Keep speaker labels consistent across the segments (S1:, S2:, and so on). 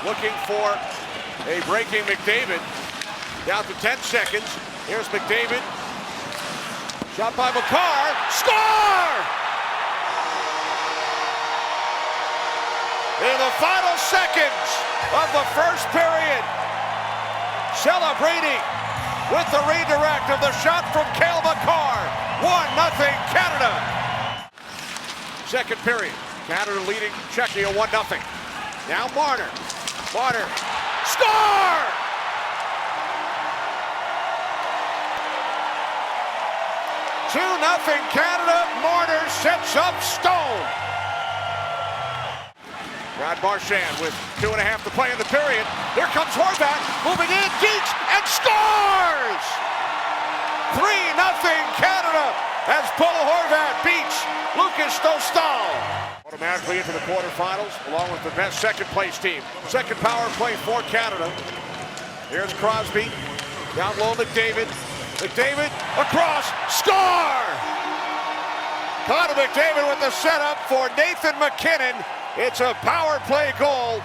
S1: looking for a breaking McDavid. Down to 10 seconds. Here's McDavid. Shot by McCarr. Score! In the final seconds of the first period, celebrating with the redirect of the shot from Cale Makar. 1-0 Canada. Second period, Canada leading Czechia 1-0. Now Marner. Marner. Score! Two-0 Canada. Marner sets up Stone. Brad Marchand with 2.5 to play in the period. Here comes Horvat, moving in, Deeks, and scores! 3-0 Canada as Paul Horvat beats Lucas Dostal. Automatically into the quarterfinals, along with the best second-place team. Second power play for Canada. Here's Crosby, down low McDavid. McDavid, across, score! Connor McDavid with the setup for Nathan MacKinnon. It's a power play goal.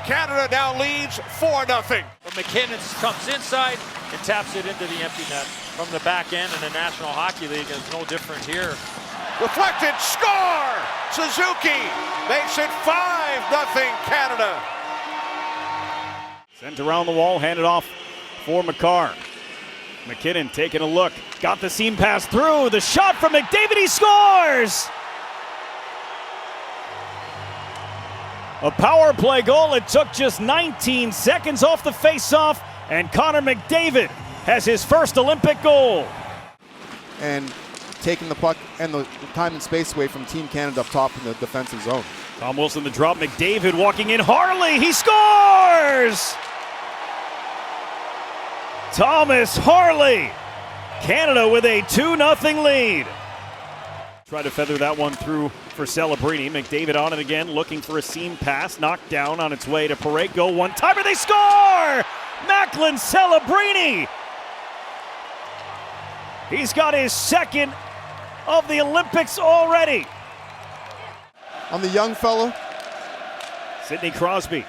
S1: Canada now leads 4-0.
S2: MacKinnon comes inside and taps it into the empty net from the back end in the National Hockey League. It's no different here.
S1: Deflected, score! Suzuki makes it 5-0 Canada.
S3: Sent around the wall, handed off for Makar. MacKinnon taking a look, got the seam pass through, the shot from McDavid, he scores! A power play goal. It took just 19 seconds off the face-off, and Connor McDavid has his first Olympic goal.
S4: And taking the puck and the time and space away from Team Canada up top in the defensive zone.
S3: Tom Wilson the drop, McDavid walking in, Harley, he scores! Thomas Harley, Canada with a 2-0 lead. Try to feather that one through for Celebrini. McDavid on it again, looking for a seam pass. Knocked down on its way to Parayko. One-timer, they score! Macklin Celebrini! He's got his second of the Olympics already.
S4: On the young fella.
S3: Sidney Crosby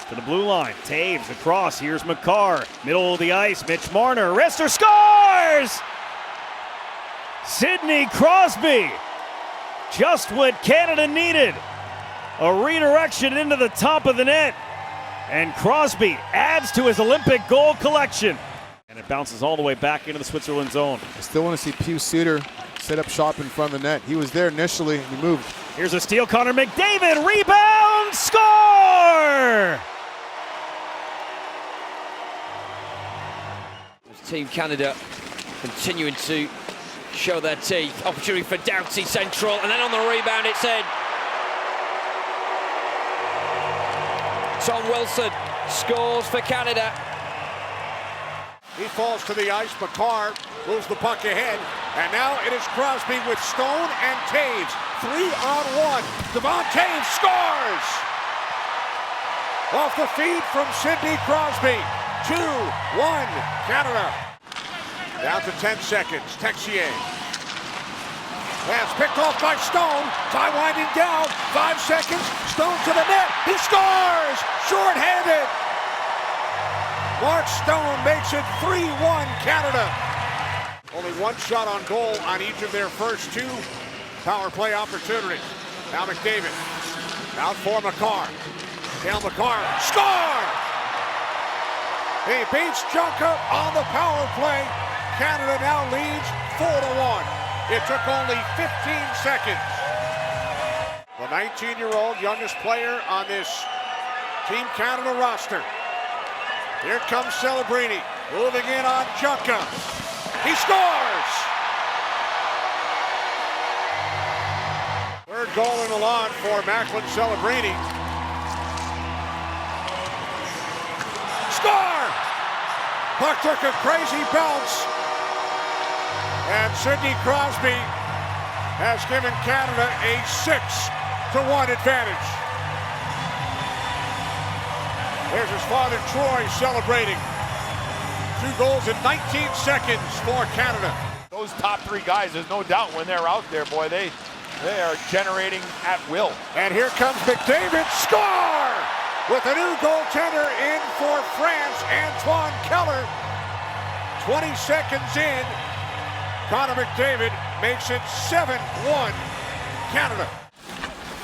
S3: to the blue line. Taves across. Here's Makar. Middle of the ice. Mitch Marner. Wrister scores! Sidney Crosby. Just what Canada needed. A redirection into the top of the net. And Crosby adds to his Olympic goal collection. And it bounces all the way back into the Switzerland zone.
S4: I still want to see Pius Suter set up shop in front of the net. He was there initially, he moved.
S3: Here's a steal, Connor McDavid, rebound, score!
S5: Team Canada continuing to show their teeth. Opportunity for Doughty central, and then on the rebound it's in. Tom Wilson scores for Canada.
S1: He falls to the ice. Makar moves the puck ahead. And now it is Crosby with Stone and Taves. 3-on-1. Devon Taves scores! Off the feed from Sidney Crosby. 2-1 Canada. Down to 10 seconds. Texier. Pass picked off by Stone. Time winding down. 5 seconds. Stone to the net. He scores! Short-handed. Mark Stone makes it 3-1 Canada. Only one shot on goal on each of their first two power play opportunities. Now McDavid. Out for Makar. Cale Makar. Score! He beats Junka on the power play. Canada now leads 4-1. It took only 15 seconds. The 19-year-old youngest player on this Team Canada roster. Here comes Celebrini, moving in on Junka. He scores! Third goal in the line for Macklin Celebrini. Score! Puck took a crazy bounce. And Sidney Crosby has given Canada a 6-1 advantage. There's his father, Troy, celebrating. 2 goals in 19 seconds for Canada.
S6: Those top 3 guys, there's no doubt when they're out there, boy, they are generating at will.
S1: And here comes McDavid, score! with a new goaltender in for France, Antoine Keller. 20 seconds in, Connor McDavid makes it 7-1 Canada.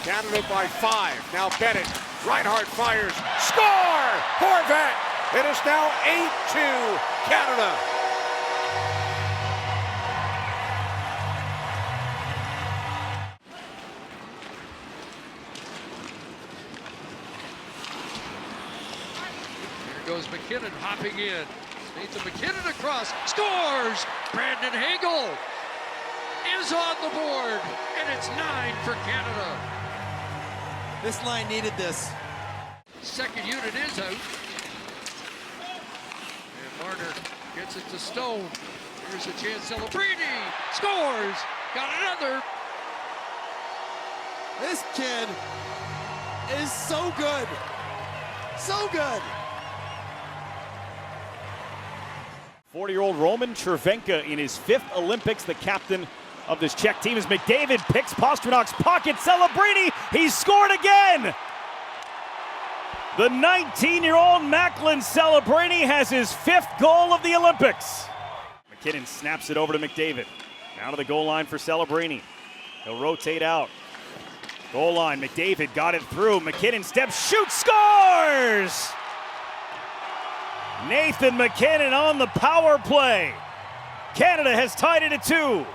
S1: Canada by 5. Now Bennett. Reinhardt fires. Score! Horvat! It is now 8-2 Canada.
S7: Here goes McKinnon hopping in. Nathan McKinnon across. Scores! Brandon Hagel is on the board, and it's 9 for Canada.
S8: This line needed this.
S7: Second unit is out. And Marner gets it to Stone. Here's a chance. Celebrini scores! Got another!
S8: This kid is so good. So good.
S3: 40-year-old Roman Chervenka in his 5th Olympics, the captain of this Czech team, as McDavid picks Pasternak's pocket. Celebrini, he scored again! The 19-year-old Macklin Celebrini has his 5th goal of the Olympics. McKinnon snaps it over to McDavid. Down to the goal line for Celebrini. He'll rotate out. Goal line, McDavid got it through. McKinnon steps, shoots, scores! Nathan McKinnon on the power play. Canada has tied it at 2.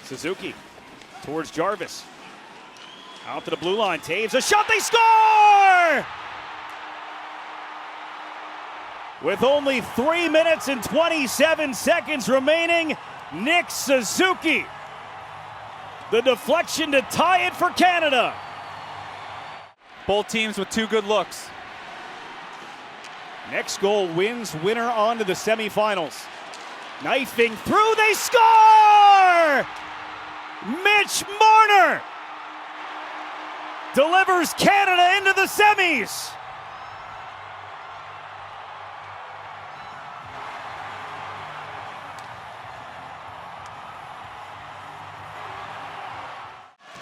S3: Suzuki towards Jarvis. Out to the blue line. Taves a shot. They score! With only 3 minutes and 27 seconds remaining, Nick Suzuki. The deflection to tie it for Canada.
S9: Both teams with 2 good looks.
S3: Next goal wins winner on to the semifinals. Knifing through, they score! Mitch Marner delivers Canada into the semis.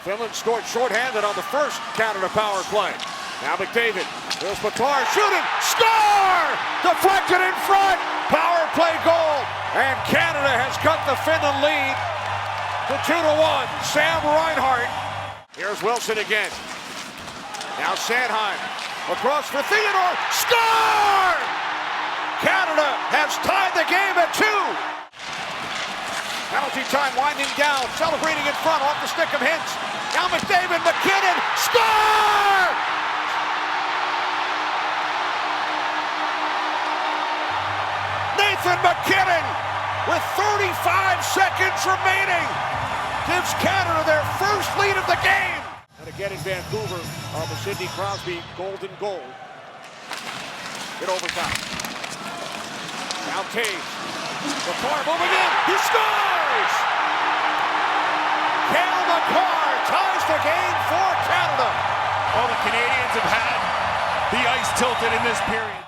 S1: Finland scored shorthanded on the first Canada power play. Now McDavid. There's Batar shooting. Score! Deflected in front. Power play goal. And Canada has cut the Finland lead to 2-1. Sam Reinhart. Here's Wilson again. Now Sanheim. Across for Theodore. Score! Canada has tied the game at 2. Penalty time winding down. Celebrating in front off the stick of Hintz. Now McDavid, McKinnon. Score! Nathan McKinnon with 35 seconds remaining gives Canada their first lead of the game. And again in Vancouver, the Sidney Crosby golden goal. Hit overtime. Now Taves. McCarr moving in. He scores! Cale McCarr ties the game for Canada.
S9: Oh, the Canadians have had the ice tilted in this period.